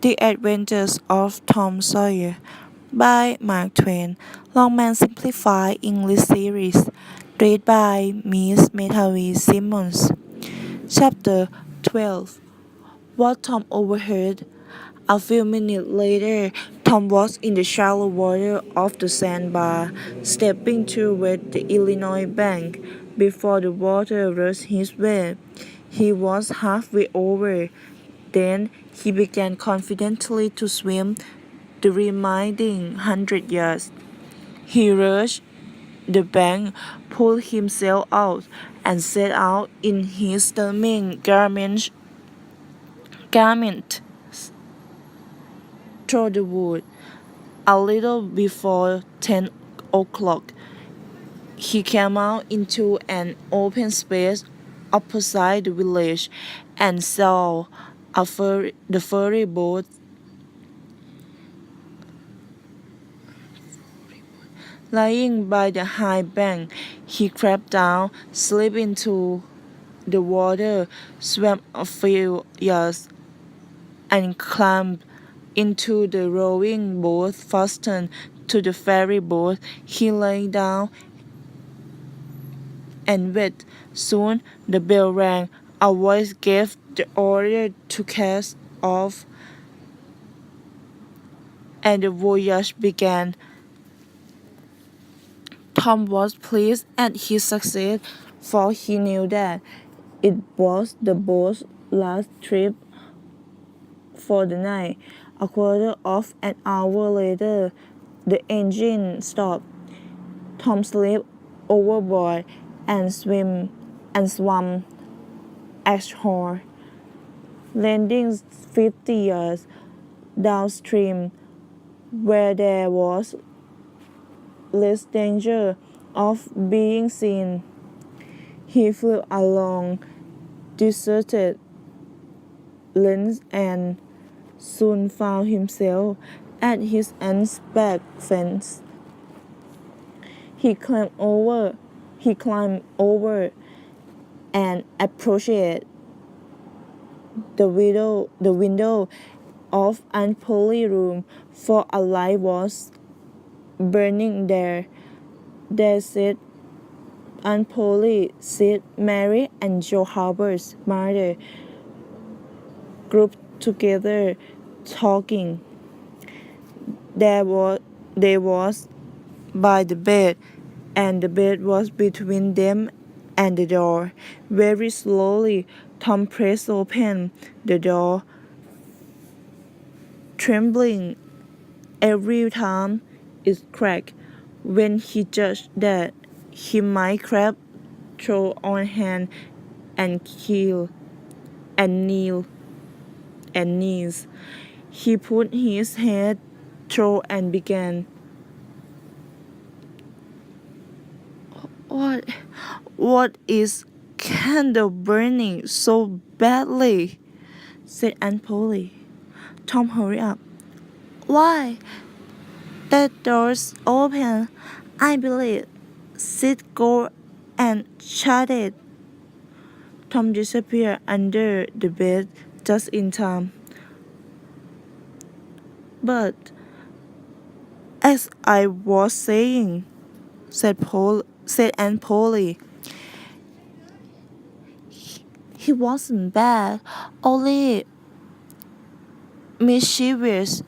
The Adventures of Tom Sawyer by Mark Twain. Longman Simplified English Series. Read by Miss Metavi Simmons. Chapter 12. What Tom overheard. A few minutes later, Tom was in the shallow water of the sandbar, stepping toward the Illinois bank. Before the water rushed his way, he was halfway over. Then he began confidently to swim the remaining 100 yards. He reached the bank, pulled himself out, and set out in his steaming garment through the wood. A little before 10 o'clock, he came out into an open space opposite the village and saw the ferry boat lying by the high bank. He crept down, slipped into the water, swam a few yards, and climbed into the rowing boat fastened to the ferry boat. He lay down and waited. Soon the bell rang. A voice gave the order to cast off, and the voyage began. Tom was pleased at his success, for he knew that it was the boat's last trip for the night. A quarter of an hour later, the engine stopped. Tom slipped overboard and swam ashore, landing 50 yards downstream, where there was less danger of being seen. He flew along deserted lanes and soon found himself at his aunt's back fence. He climbed over and approached the window of Aunt Polly's room, for a light was burning there. There sat Aunt Polly, Sid, Mary, and Joe Hubbard's mother, grouped together, talking. They was by the bed, and the bed was between them and the door. Very slowly, Tom pressed open the door, trembling every time it cracked. When he judged that he might grab through on hand and knees, he put his head through and began. What is candle burning so badly? Said Aunt Polly. Tom hurried up. Why, that door's open, I believe. Sid, go and shut it. Tom disappeared under the bed just in time. But, as I was saying, said Aunt Polly, he wasn't bad, only mischievous.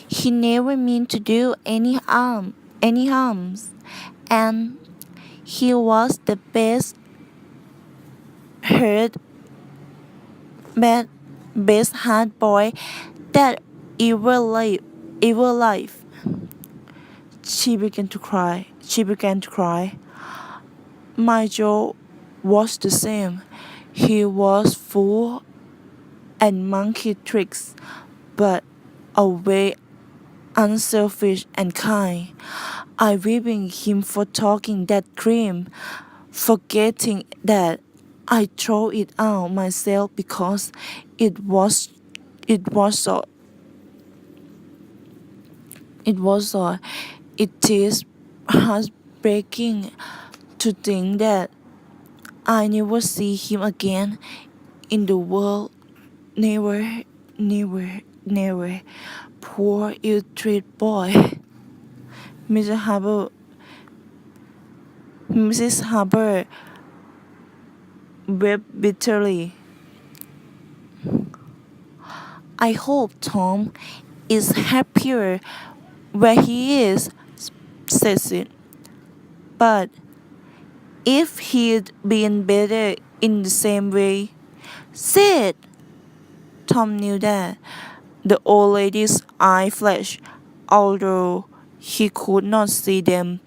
He never meant to do any harm, and he was the best hard boy that ever lived. She began to cry. My Joe was the same. He was full and monkey tricks, but always unselfish and kind. I whipping him for talking that cream, forgetting that I throw it out myself because it was so. It is heartbreaking to think that I never see him again in the world. Never. never. Poor ill-treated boy. Mr. Harbour, Mrs. Harbour wept bitterly. I hope Tom is happier where he is, said Sid. But if he'd been better in the same way, Sid! Tom knew that. The old lady's eye flashed, although he could not see them.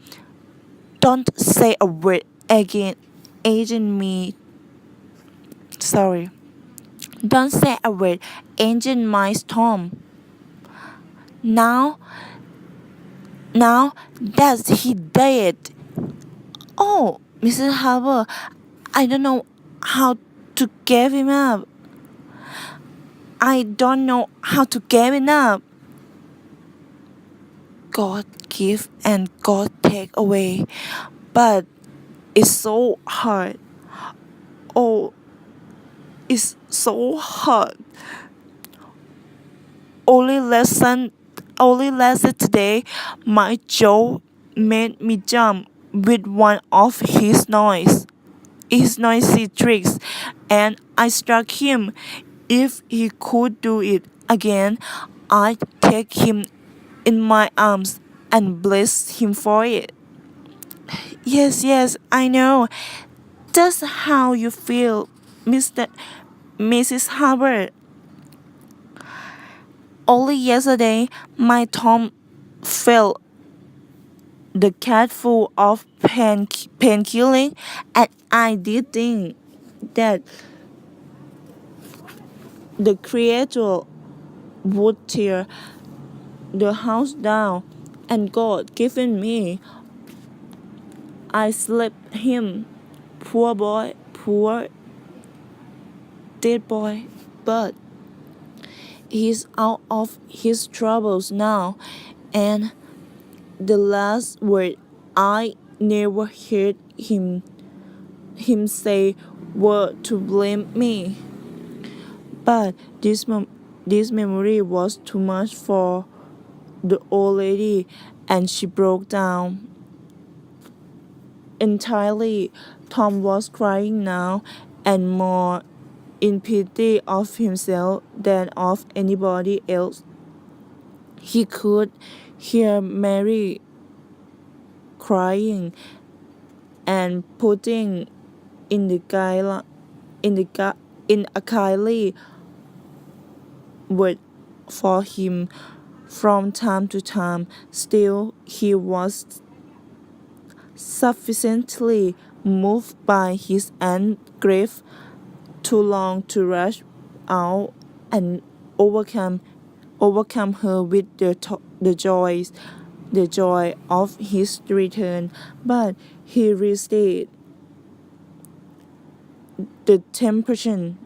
Don't say a word again, Agent me. Sorry. Don't say a word, Agent Mice Tom. Now, now that's he dead. Oh, Mrs. Harbour, I don't know how to give him up. I don't know how to give him up. God give and God take away. But it's so hard. Oh, it's so hard. Only lesson, only lesson today, my Joe made me jump with one of his noisy tricks, and I struck him. If he could do it again, I'd take him in my arms and bless him for it. Yes, yes, I know. That's how you feel, Mr. Mrs. Hubbard. Only yesterday, my Tom felt the cat full of painkilling, and I did think that the creator would tear the house down, and God given me. I slapped him. Poor boy, poor dead boy, but he's out of his troubles now, and the last word I never heard him say were to blame me. But this memory was too much for the old lady, and she broke down entirely. Tom was crying now, and more in pity of himself than of anybody else. He could hear Mary crying and putting in the guy in a kindly word for him from time to time. Still, he was sufficiently moved by his aunt's grief too long to rush out and overcome her with the joy of his return. But he resisted the temptation.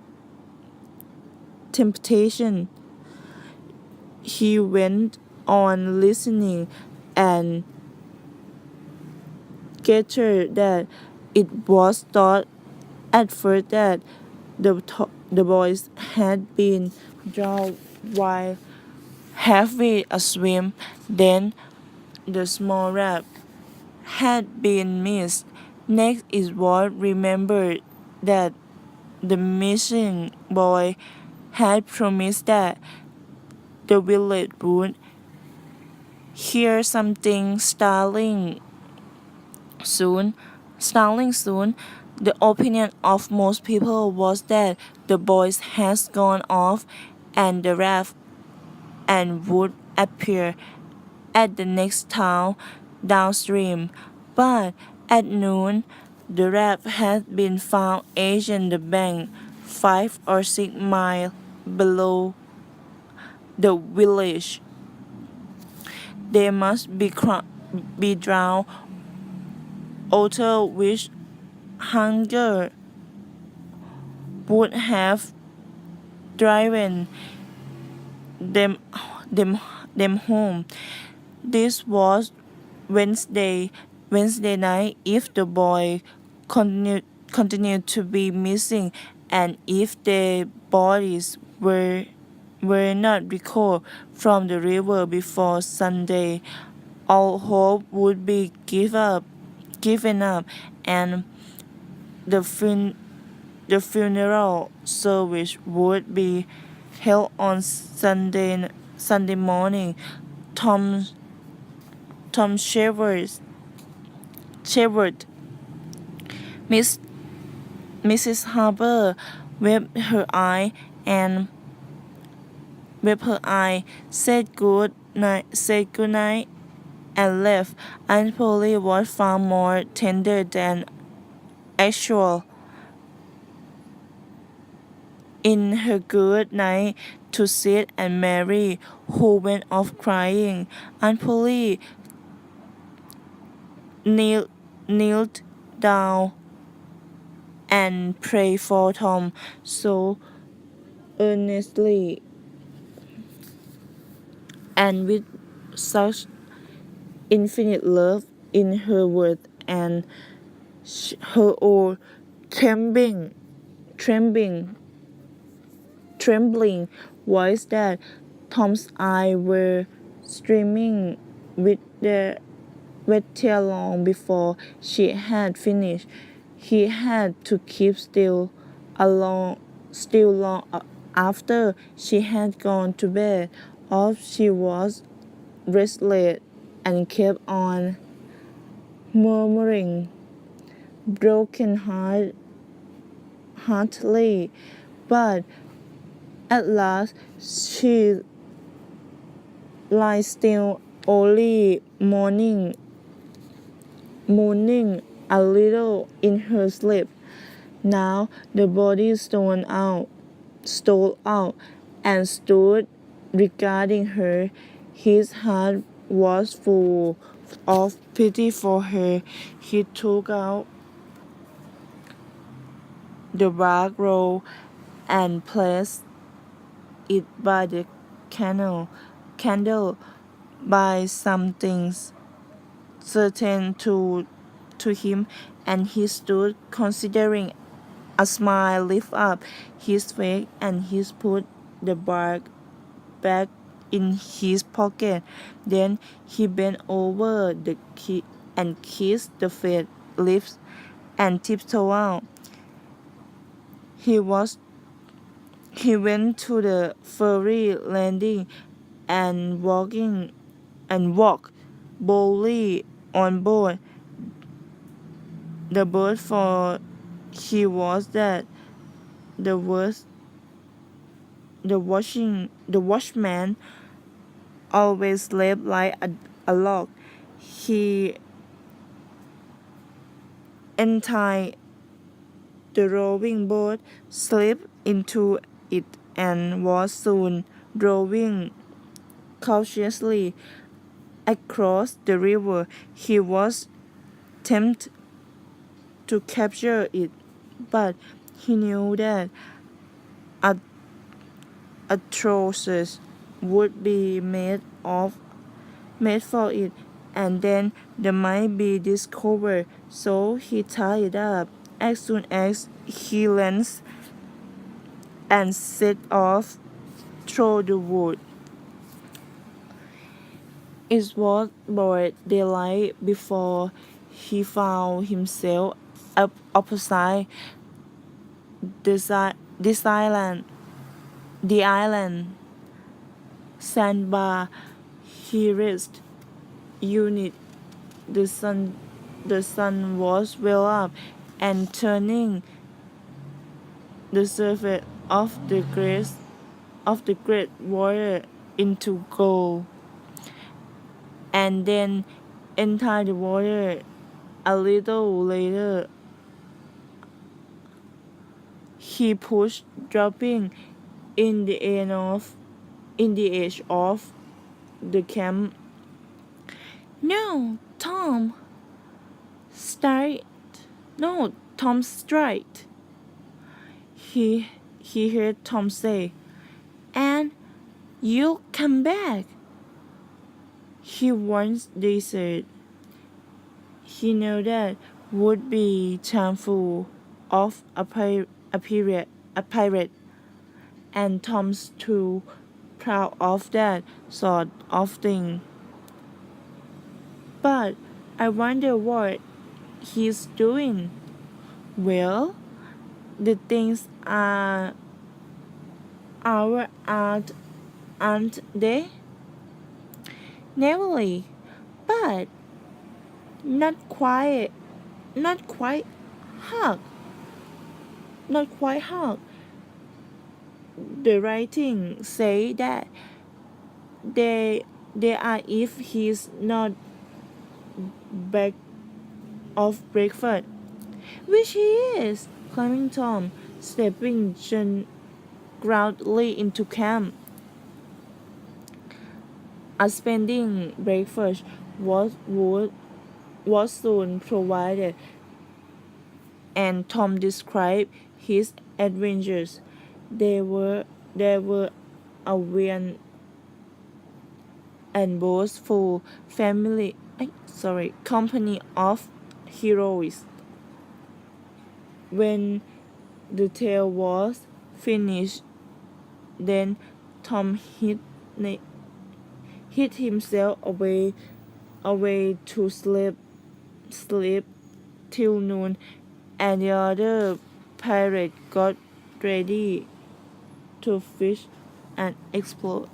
He went on listening and gathered that it was thought at first that the boys had been drowned while halfway asleep. Then the small rat had been missed. Next is what remembered that the missing boy had promised that the village would hear something soon. Startling soon. The opinion of most people was that the boy has gone off and the raft and would appear at the next town downstream. But at noon, the raft had been found edging the bank 5 or 6 miles below the village. They must be drowned, although which hunger would have driven them them home. This was Wednesday night. If the boy continued to be missing, and if their bodies were were not recovered from the river before Sunday, all hope would be given up, and the, the funeral service would be held on Sunday morning. Tom Tom Shepard, Miss Mrs. Harper, waved her eye and said good night and left. Aunt Polly was far more tender than actual in her good night to Sid and Mary, who went off crying. Aunt Polly knelt down and prayed for Tom so earnestly and with such infinite love in her words and her own trembling, trembling, trembling voice that Tom's eyes were streaming with tears long before she had finished. He had to keep still long after she had gone to bed. Off she was restless and kept on murmuring heartedly, but at last she lay still, only moaning a little in her sleep. Now the body stole out and stood regarding her. His heart was full of pity for her. He took out the bark roll and placed it by the candle by something certain to him, and he stood considering. A smile lifted up his face, and he put the bark back in his pocket. Then he bent over the key and kissed the fat lips and tiptoed out. He went to the ferry landing and walked boldly on board the boat, for he was that the watchman always slept like a log. He entered the rowing boat, slipped into it, and was soon rowing cautiously across the river. He was tempted to capture it, but he knew that a TAoTS would be made for it, and then they might be discovered. So he tied it up as soon as he lands and set off through the wood. It was broad daylight before he found himself up opposite this island. The island sandbar. He reached unit. The sun was well up and turning the surface of the great water into gold, and then entered the water a little later. He pushed, dropping in the edge of the camp. No, Tom! Straight. No, Tom straight. He heard Tom say, and you'll come back. He once deserted. He knew that would be harmful of a pirate, and Tom's too proud of that sort of thing. But I wonder what he's doing. Well, the things are our art, aren't they? Nearly, but not quite, not quite hard, not quite hard. The writing say that they they are if he's not back of breakfast, which he is, climbing Tom, stepping groundly into camp. A spending breakfast was soon provided, and Tom described his adventures. They were a wild and boastful company of heroes. When the tale was finished, then Tom hid himself away to sleep till noon, and the other pirate got ready to fish and explore.